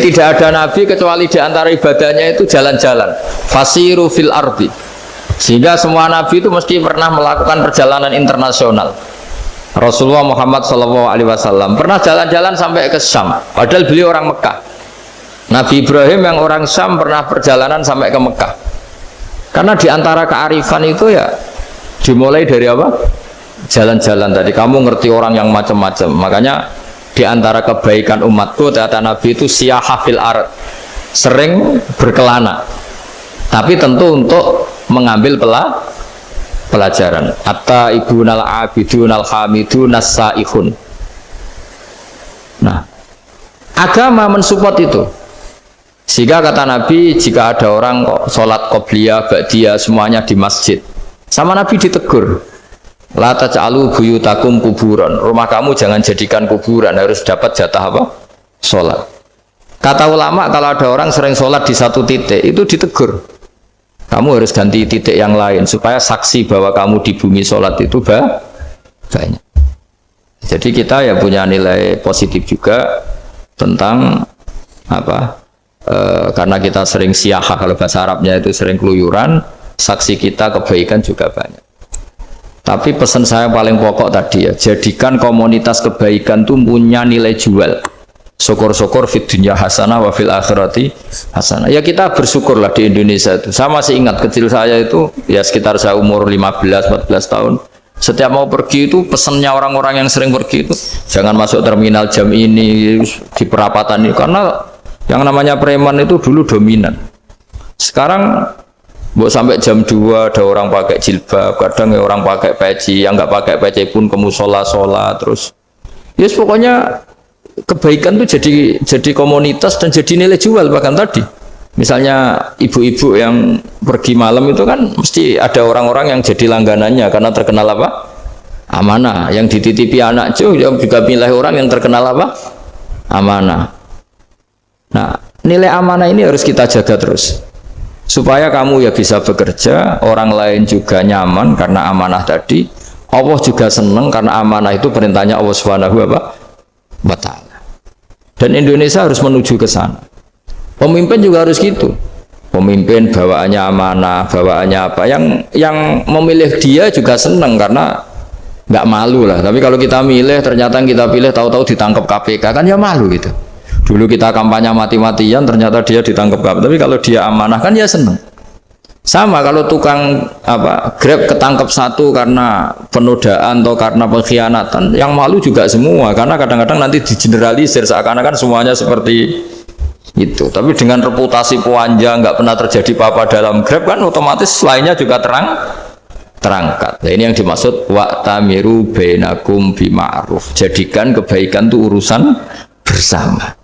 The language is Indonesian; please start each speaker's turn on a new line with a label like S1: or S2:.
S1: tidak ada nabi kecuali di antara ibadahnya itu jalan-jalan. Fasiru fil ardi. Sehingga semua nabi itu mesti pernah melakukan perjalanan internasional. Rasulullah Muhammad SAW pernah jalan-jalan sampai ke Syam, padahal beliau orang Mekah. Nabi Ibrahim yang orang Syam pernah perjalanan sampai ke Mekah. Karena di antara kearifan itu ya dimulai dari apa? Jalan-jalan tadi. Kamu ngerti orang yang macam-macam. Makanya di antara kebaikan umatku kata Nabi itu siyaha fil ard, sering berkelana. Tapi tentu untuk mengambil pelajaran. Atta ibunal abidunal hamidun saihun. Nah, agama mensupport itu. Sehingga kata Nabi, jika ada orang kok sholat qobliyah, ba'diyah semuanya di masjid, sama Nabi ditegur, la taj'alu buyutakum kuburan, rumah kamu jangan jadikan kuburan, harus dapat jatah apa? Sholat. Kata ulama, kalau ada orang sering sholat di satu titik, itu ditegur, kamu harus ganti titik yang lain supaya saksi bahwa kamu di bumi sholat itu banyak. Jadi kita ya punya nilai positif juga tentang apa? Karena kita sering siyaha, kalau bahasa Arabnya itu sering keluyuran, saksi kita kebaikan juga banyak. Tapi pesan saya paling pokok tadi ya, jadikan komunitas kebaikan itu punya nilai jual. Syukur-syukur fid dunya hasanah wa fil akhirati hasanah. Ya kita bersyukurlah di Indonesia itu. Saya masih ingat kecil saya itu ya sekitar saya umur 15-14 tahun. Setiap mau pergi itu pesannya orang-orang yang sering pergi itu jangan masuk terminal jam ini di perapatan ini, karena yang namanya preman itu dulu dominan. Sekarang buat sampai jam 2 ada orang pakai jilbab, kadang ya orang pakai peci, yang nggak pakai peci pun ke musola sholat terus. Yes, pokoknya kebaikan itu jadi komunitas dan jadi nilai jual. Bahkan tadi misalnya ibu-ibu yang pergi malam itu kan mesti ada orang-orang yang jadi langganannya karena terkenal apa? Amanah. Yang dititipi anak yang juga pilih orang yang terkenal apa? Amanah. Nah, nilai amanah ini harus kita jaga terus supaya kamu ya bisa bekerja, orang lain juga nyaman karena amanah tadi, Allah juga senang karena amanah itu perintahnya Allah Subhanahu wa ta'ala. Dan Indonesia harus menuju ke sana. Pemimpin juga harus gitu. Pemimpin bawaannya amanah, bawaannya apa, yang memilih dia juga senang karena nggak malu lah. Tapi kalau kita milih ternyata kita pilih tahu-tahu ditangkap KPK kan ya malu gitu. Dulu kita kampanye mati-matian, ternyata dia ditangkap KPK. Tapi kalau dia amanah kan ya seneng. Sama kalau tukang Grab ketangkap satu karena penodaan atau karena pengkhianatan, yang malu juga semua. Karena kadang-kadang nanti digeneralisir seakan-akan semuanya seperti itu. Tapi dengan reputasi panjang, nggak pernah terjadi apa-apa dalam Grab kan otomatis lainnya juga terangkat. Nah, ini yang dimaksud wa'tamiru bainakum bima'ruf. Jadikan kebaikan itu urusan bersama.